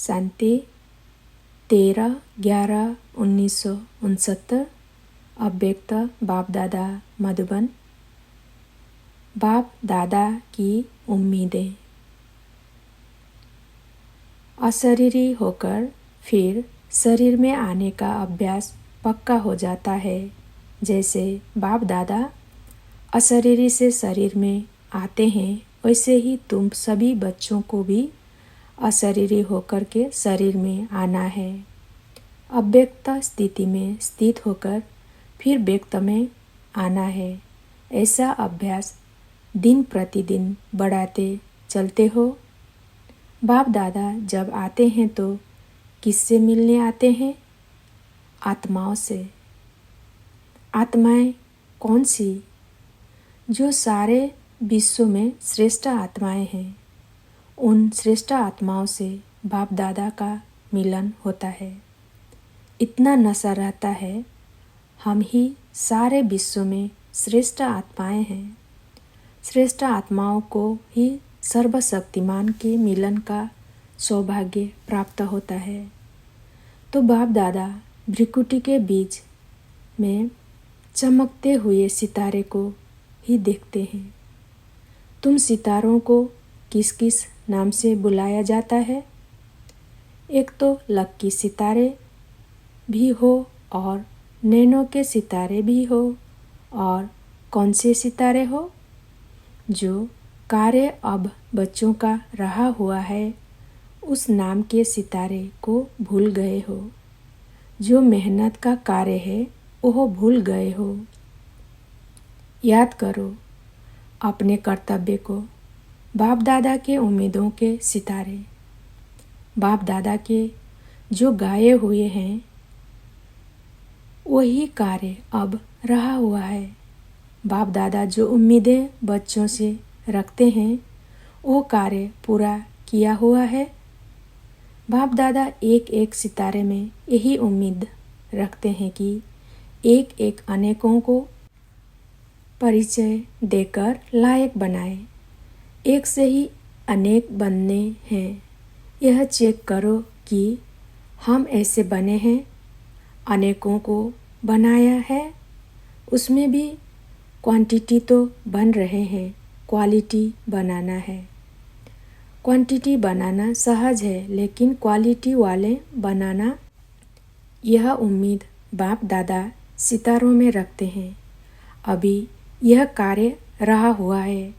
शांति 13/11/1969 अव्यक्त बाप दादा मधुबन। बाप दादा की उम्मीदें। अशरीरी होकर फिर शरीर में आने का अभ्यास पक्का हो जाता है। जैसे बाप दादा अशरीरी से शरीर में आते हैं, वैसे ही तुम सभी बच्चों को भी अशरीरी होकर के शरीर में आना है। अव्यक्त स्थिति में स्थित होकर फिर व्यक्त में आना है। ऐसा अभ्यास दिन प्रतिदिन बढ़ाते चलते हो। बाप दादा जब आते हैं तो किससे मिलने आते हैं? आत्माओं से। आत्माएं कौन सी? जो सारे विश्व में श्रेष्ठ आत्माएं हैं। उन श्रेष्ठ आत्माओं से बाप दादा का मिलन होता है। इतना नशा रहता है, हम ही सारे विश्व में श्रेष्ठ आत्माएं हैं। श्रेष्ठ आत्माओं को ही सर्वशक्तिमान के मिलन का सौभाग्य प्राप्त होता है। तो बाप दादा भ्रिकुटी के बीच में चमकते हुए सितारे को ही देखते हैं। तुम सितारों को किस किस नाम से बुलाया जाता है? एक तो लक्की सितारे भी हो और नैनो के सितारे भी हो। और कौन से सितारे हो? जो कार्य अब बच्चों का रहा हुआ है, उस नाम के सितारे को भूल गए हो। जो मेहनत का कार्य है, वह भूल गए हो। याद करो अपने कर्तव्य को। बाप दादा के उम्मीदों के सितारे, बाप दादा के जो गाए हुए हैं, वही कार्य अब रहा हुआ है। बाप दादा जो उम्मीदें बच्चों से रखते हैं, वो कार्य पूरा किया हुआ है। बाप दादा एक एक सितारे में यही उम्मीद रखते हैं कि एक एक अनेकों को परिचय देकर लायक बनाए। एक से ही अनेक बनने हैं। यह चेक करो कि हम ऐसे बने हैं। अनेकों को बनाया है, उसमें भी क्वांटिटी तो बन रहे हैं, क्वालिटी बनाना है। क्वांटिटी बनाना सहज है, लेकिन क्वालिटी वाले बनाना, यह उम्मीद बाप दादा सितारों में रखते हैं। अभी यह कार्य रहा हुआ है।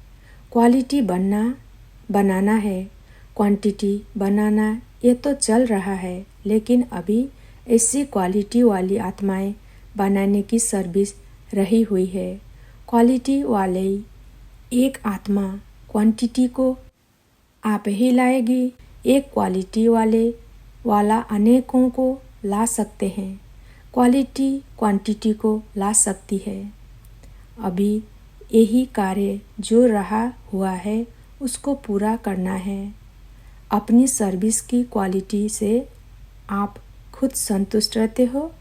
क्वालिटी बनाना है, क्वांटिटी बनाना, ये तो चल रहा है। लेकिन अभी ऐसी क्वालिटी वाली आत्माएं बनाने की सर्विस रही हुई है। क्वालिटी वाले एक आत्मा क्वांटिटी को आप ही लाएगी। एक क्वालिटी वाला अनेकों को ला सकते हैं। क्वालिटी क्वांटिटी को ला सकती है। अभी यही कार्य जो रहा हुआ है, उसको पूरा करना है। अपनी सर्विस की क्वालिटी से आप खुद संतुष्ट रहते हो।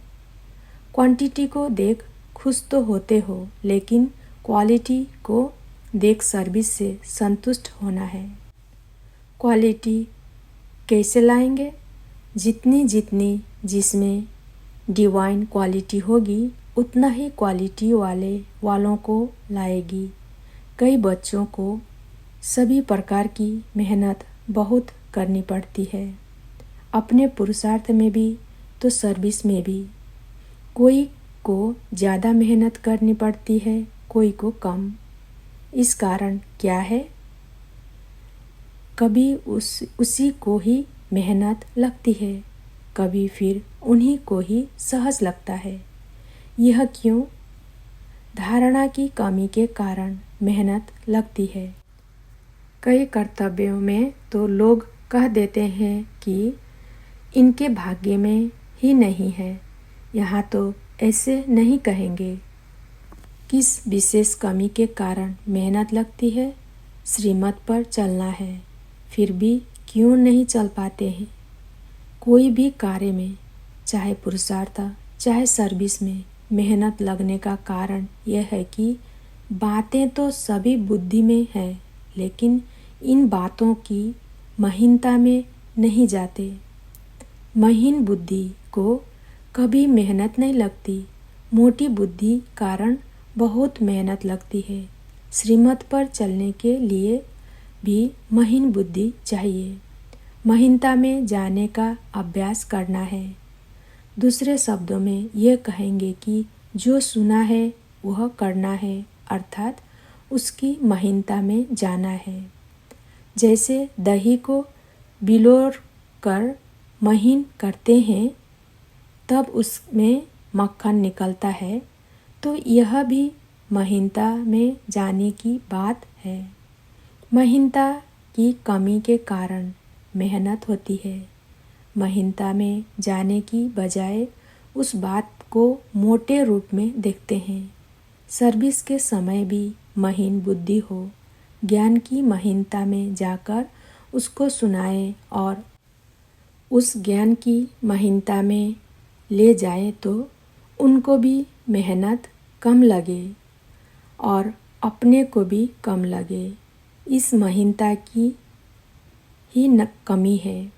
क्वांटिटी को देख खुश तो होते हो, लेकिन क्वालिटी को देख सर्विस से संतुष्ट होना है। क्वालिटी कैसे लाएंगे? जितनी जिसमें डिवाइन क्वालिटी होगी, उतना ही क्वालिटी वालों को लाएगी। कई बच्चों को सभी प्रकार की मेहनत बहुत करनी पड़ती है। अपने पुरुषार्थ में भी तो सर्विस में भी। कोई को ज़्यादा मेहनत करनी पड़ती है, कोई को कम। इस कारण क्या है? कभी उसी को ही मेहनत लगती है, कभी फिर उन्हीं को ही सहज लगता है। यह क्यों? धारणा की कमी के कारण मेहनत लगती है। कई कर्तव्यों में तो लोग कह देते हैं कि इनके भाग्य में ही नहीं है। यहाँ तो ऐसे नहीं कहेंगे। किस विशेष कमी के कारण मेहनत लगती है? श्रीमत पर चलना है, फिर भी क्यों नहीं चल पाते हैं? कोई भी कार्य में, चाहे पुरुषार्थ चाहे सर्विस में, मेहनत लगने का कारण यह है कि बातें तो सभी बुद्धि में है, लेकिन इन बातों की महीनता में नहीं जाते। महीन बुद्धि को कभी मेहनत नहीं लगती, मोटी बुद्धि कारण बहुत मेहनत लगती है। श्रीमत पर चलने के लिए भी महीन बुद्धि चाहिए। महीनता में जाने का अभ्यास करना है। दूसरे शब्दों में यह कहेंगे कि जो सुना है वह करना है, अर्थात उसकी महीनता में जाना है। जैसे दही को बिलोर कर महीन करते हैं तब उसमें मक्खन निकलता है, तो यह भी महीनता में जाने की बात है। महीनता की कमी के कारण मेहनत होती है। महीनता में जाने की बजाय उस बात को मोटे रूप में देखते हैं। सर्विस के समय भी महीन बुद्धि हो, ज्ञान की महीनता में जाकर उसको सुनाए और उस ज्ञान की महीनता में ले जाए तो उनको भी मेहनत कम लगे और अपने को भी कम लगे। इस महीनता की ही कमी है।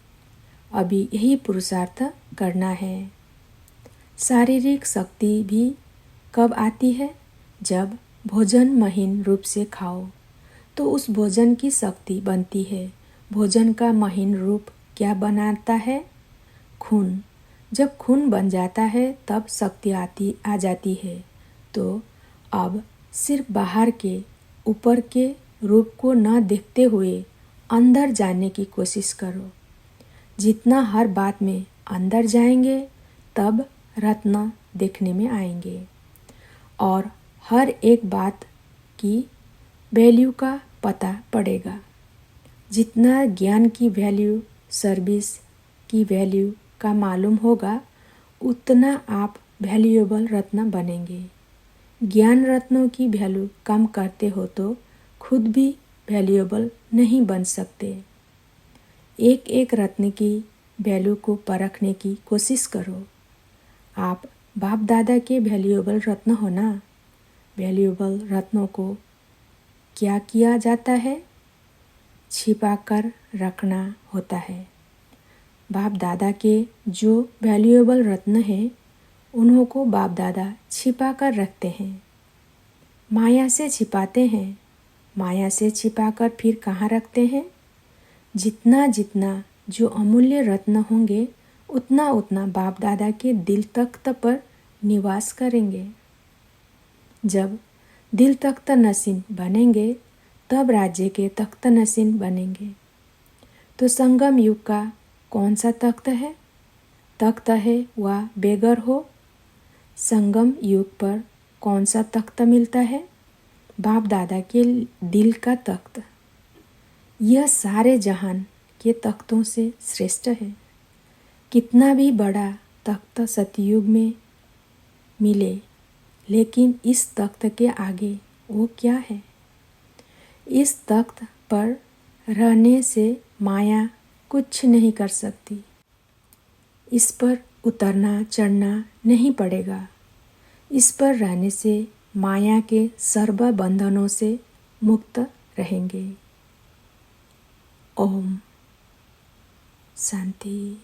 अभी यही पुरुषार्थ करना है। शारीरिक शक्ति भी कब आती है? जब भोजन महीन रूप से खाओ तो उस भोजन की शक्ति बनती है। भोजन का महीन रूप क्या बनाता है? खून। जब खून बन जाता है तब शक्ति आ जाती है। तो अब सिर्फ बाहर के ऊपर के रूप को न देखते हुए अंदर जाने की कोशिश करो। जितना हर बात में अंदर जाएंगे तब रत्न देखने में आएंगे और हर एक बात की वैल्यू का पता पड़ेगा। जितना ज्ञान की वैल्यू, सर्विस की वैल्यू का मालूम होगा, उतना आप वैल्यूएबल रत्न बनेंगे। ज्ञान रत्नों की वैल्यू कम करते हो तो खुद भी वैल्यूएबल नहीं बन सकते। एक एक रत्न की वैल्यू को परखने की कोशिश करो। आप बाप दादा के वैल्यूएबल रत्न हो ना। वैल्यूएबल रत्नों को क्या किया जाता है? छिपा कर रखना होता है। बाप दादा के जो वैल्यूएबल रत्न हैं उन्हों को बाप दादा छिपा कर रखते हैं। माया से छिपाते हैं। माया से छिपाकर फिर कहाँ रखते हैं? जितना जितना जो अमूल्य रत्न होंगे उतना उतना बाप दादा के दिल तख्त पर निवास करेंगे। जब दिल तख्त नसीन बनेंगे तब राज्य के तख्त नसीन बनेंगे। तो संगम युग का कौन सा तख्त है? तख्त है वह बेगर हो। संगम युग पर कौन सा तख्त मिलता है? बाप दादा के दिल का तख्त। यह सारे जहान के तख्तों से श्रेष्ठ है। कितना भी बड़ा तख्त सतयुग में मिले, लेकिन इस तख्त के आगे वो क्या है? इस तख्त पर रहने से माया कुछ नहीं कर सकती। इस पर उतरना चढ़ना नहीं पड़ेगा। इस पर रहने से माया के सर्व बंधनों से मुक्त रहेंगे। ओम शांति।